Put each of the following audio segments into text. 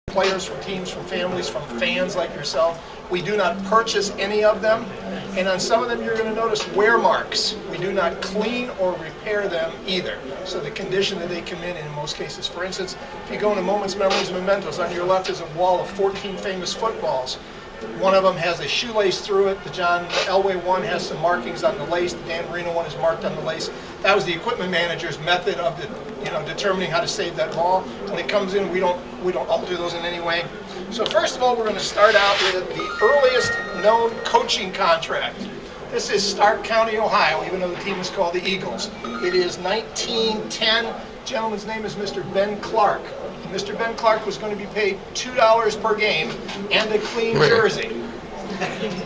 players, from teams, from families, from fans like yourself. We do not purchase any of them. And on some of them, you're going to notice wear marks. We do not clean or repair them either. So the condition that they come in most cases. For instance, if you go into Moments, Memories, Mementos, on your left is a wall of 14 famous footballs. One of them has a shoelace through it. The John Elway one has some markings on the lace. The Dan Marino one is marked on the lace. That was the equipment manager's method of determining how to save that ball. When it comes in, we don't alter those in any way. So first of all, we're going to start out with the earliest known coaching contract. This is Stark County, Ohio, even though the team is called the Eagles. It is 1910. The gentleman's name is Mr. Ben Clark. Mr. Ben Clark was going to be paid $2 per game and a clean jersey.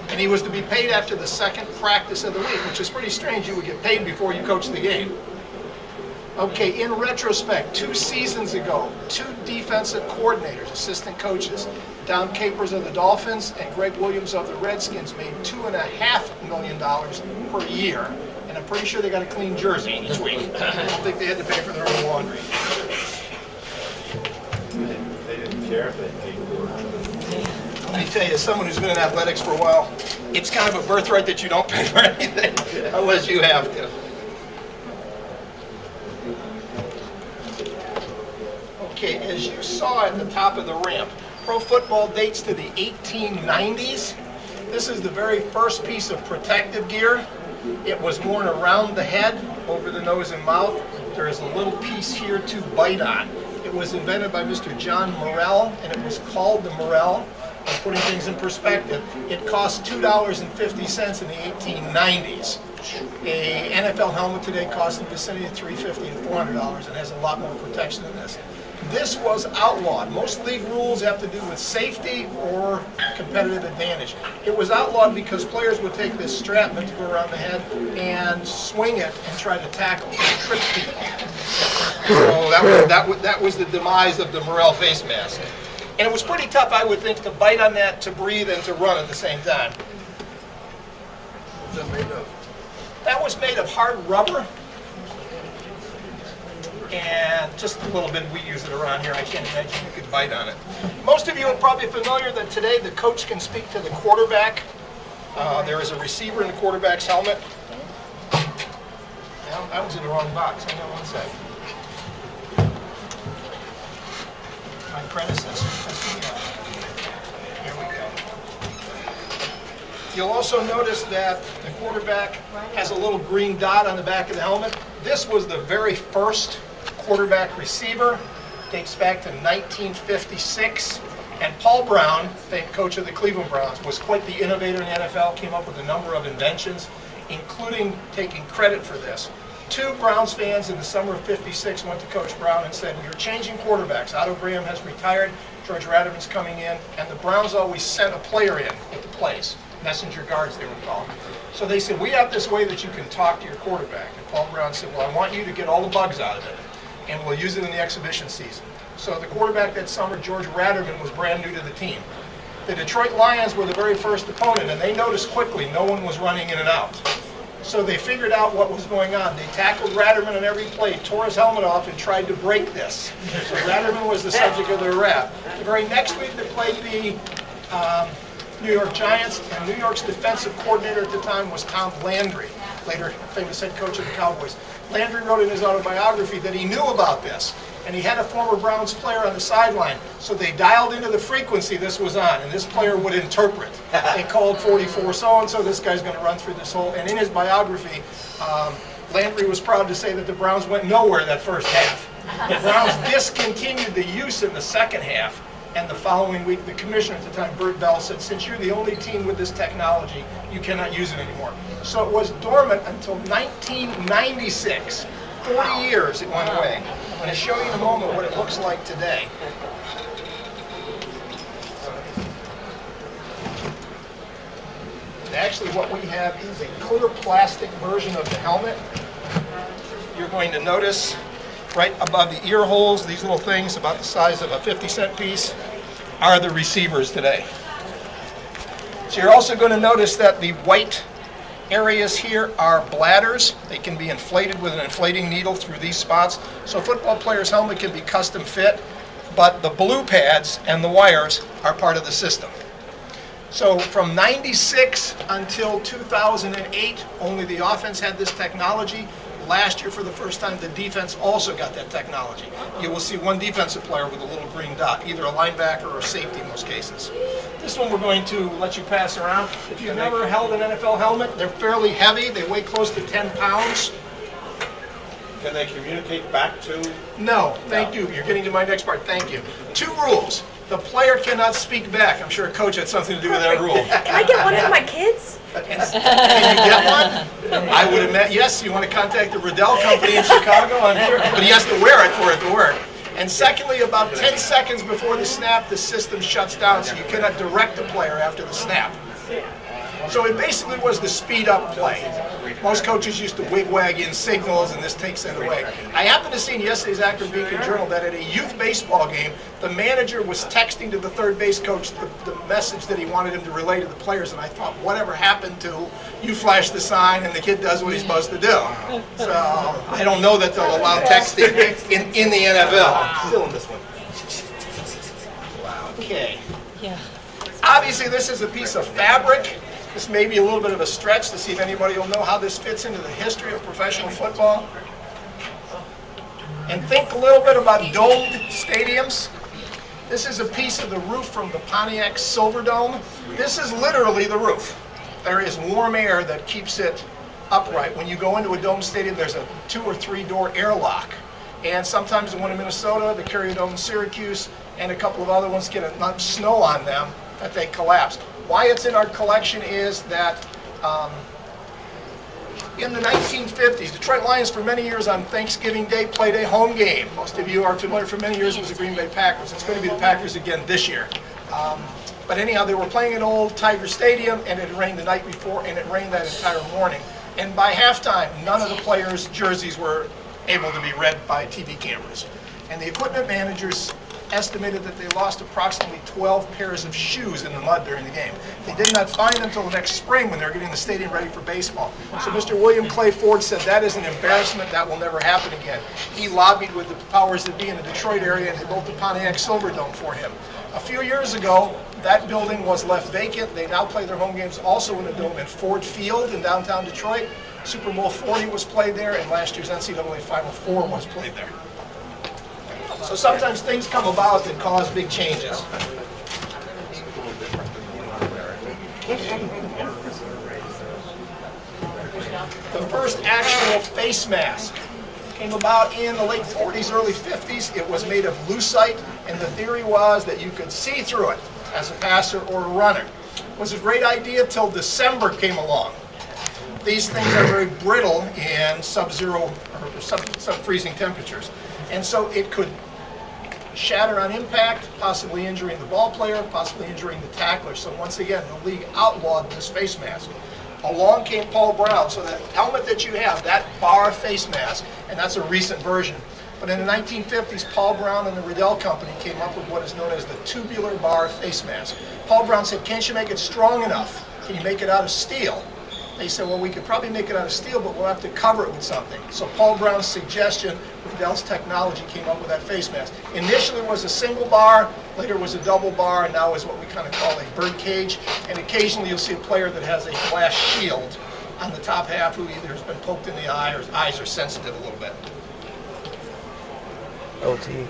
And he was to be paid after the second practice of the week, which is pretty strange. You would get paid before you coach the game. Okay, in retrospect, 2 seasons ago, 2 defensive coordinators, assistant coaches, Don Capers of the Dolphins and Greg Williams of the Redskins, made $2.5 million per year. And I'm pretty sure they got a clean jersey each week. I don't think they had to pay for their own laundry. They didn't care if they paid for it. Let me tell you, as someone who's been in athletics for a while, it's kind of a birthright that you don't pay for anything unless you have to. Okay, as you saw at the top of the ramp, pro football dates to the 1890s. This is the very first piece of protective gear. It was worn around the head, over the nose and mouth. There is a little piece here to bite on. It was invented by Mr. John Morrell, and it was called the Morrell. I'm putting things in perspective. It cost $2.50 in the 1890s. A NFL helmet today costs in the vicinity of $350 to $400 and has a lot more protection than this. This was outlawed. Most league rules have to do with safety or competitive advantage. It was outlawed because players would take this strap meant to go around the head and swing it and try to tackle and trip people. So that was the demise of the Morrell face mask. And it was pretty tough, I would think, to bite on that, to breathe, and to run at the same time. What's that made of? That was made of hard rubber. And just a little bit, we use it around here. I can't imagine you could bite on it. Most of you are probably familiar that today the coach can speak to the quarterback. There is a receiver in the quarterback's helmet. Well, that was in the wrong box. Hang on one second. My predecessor. Here we go. You'll also notice that the quarterback has a little green dot on the back of the helmet. This was the very first quarterback receiver. Dates back to 1956. And Paul Brown, famed coach of the Cleveland Browns, was quite the innovator in the NFL, came up with a number of inventions, including taking credit for this. 2 Browns fans in the summer of '56 went to Coach Brown and said, "We are changing quarterbacks. Otto Graham has retired, George Raderman's coming in," and the Browns always sent a player in with the plays. Messenger guards, they were called. So they said, "We have this way that you can talk to your quarterback." And Paul Brown said, "Well, I want you to get all the bugs out of it, and we'll use it in the exhibition season." So the quarterback that summer, George Raderman, was brand new to the team. The Detroit Lions were the very first opponent, and they noticed quickly no one was running in and out. So they figured out what was going on. They tackled Raderman on every play, tore his helmet off, and tried to break this. So Raderman was the subject of their rap. The very next week they played the New York Giants, and New York's defensive coordinator at the time was Tom Landry, later famous head coach of the Cowboys. Landry wrote in his autobiography that he knew about this, and he had a former Browns player on the sideline, so they dialed into the frequency this was on, and this player would interpret. They called 44 so-and-so, this guy's going to run through this hole, and in his biography, Landry was proud to say that the Browns went nowhere that first half. The Browns discontinued the use in the second half, and the following week, the commissioner at the time, Bert Bell, said, "Since you're the only team with this technology, you cannot use it anymore." So it was dormant until 1996. 40 years it went away. I'm going to show you in a moment what it looks like today. And actually what we have is a clear plastic version of the helmet. You're going to notice right above the ear holes, these little things about the size of a 50-cent piece, are the receivers today. So you're also going to notice that the white areas here are bladders. They can be inflated with an inflating needle through these spots. So a football player's helmet can be custom fit. but the blue pads and the wires are part of the system. So from 96 until 2008, only the offense had this technology. Last year, for the first time, the defense also got that technology. You will see one defensive player with a little green dot, either a linebacker or a safety in most cases. This one we're going to let you pass around. If you've never held an NFL helmet, they're fairly heavy. They weigh close to 10 pounds. Can they communicate back to? No, thank you. You're getting to my next part. Thank you. 2 rules. The player cannot speak back. I'm sure a coach had something to do with that rule. Can I get one for my kids? Can you get one? I would admit, yes, you want to contact the Riddell Company in Chicago, I'm sure, but he has to wear it for it to work. And secondly, about 10 seconds before the snap, the system shuts down, so you cannot direct the player after the snap. So it basically was the speed up play. Most coaches used to wig-wag in signals, and this takes that away. I happened to see in yesterday's Akron Beacon Journal that at a youth baseball game, the manager was texting to the third base coach the message that he wanted him to relay to the players, and I thought, whatever happened to you flash the sign and the kid does what he's supposed to do? So I don't know that they'll allow texting in the NFL. Still in this one. Okay. Yeah. Obviously, this is a piece of fabric. This may be a little bit of a stretch to see if anybody will know how this fits into the history of professional football. And think a little bit about domed stadiums. This is a piece of the roof from the Pontiac Silverdome. This is literally the roof. There is warm air that keeps it upright. When you go into a domed stadium, there's a 2 or 3 door airlock. And sometimes the one in Minnesota, the Carrier-Dome in Syracuse, and a couple of other ones get enough snow on them that they collapse. Why it's in our collection is that in the 1950s, Detroit Lions for many years on Thanksgiving Day played a home game. Most of you are familiar, for many years it was the Green Bay Packers. It's going to be the Packers again this year. But anyhow, they were playing at old Tiger Stadium, and it rained the night before, and it rained that entire morning. And by halftime, none of the players' jerseys were able to be read by TV cameras. And the equipment managers estimated that they lost approximately 12 pairs of shoes in the mud during the game. They did not find them until the next spring when they were getting the stadium ready for baseball. So Mr. William Clay Ford said that is an embarrassment, that will never happen again. He lobbied with the powers that be in the Detroit area, and they built the Pontiac Silverdome for him. A few years ago, that building was left vacant. They now play their home games also in the dome at Ford Field in downtown Detroit. Super Bowl 40 was played there, and last year's NCAA Final Four was played there. So sometimes things come about that cause big changes. The first actual face mask came about in the late 40s, early 50s. It was made of lucite, and the theory was that you could see through it as a passer or a runner. It was a great idea till December came along. These things are very brittle in sub-zero or sub-freezing temperatures, and so it could shatter on impact, possibly injuring the ball player, possibly injuring the tackler. So once again, the league outlawed this face mask. Along came Paul Brown, so that helmet that you have, that bar face mask, and that's a recent version. But in the 1950s, Paul Brown and the Riddell Company came up with what is known as the tubular bar face mask. Paul Brown said, can't you make it strong enough? Can you make it out of steel? They said, well, we could probably make it out of steel, but we'll have to cover it with something. So Paul Brown's suggestion, Riddell's technology, came up with that face mask. Initially it was a single bar, later was a double bar, and now is what we kind of call a bird cage. And occasionally you'll see a player that has a glass shield on the top half who either has been poked in the eye or his eyes are sensitive a little bit. LT.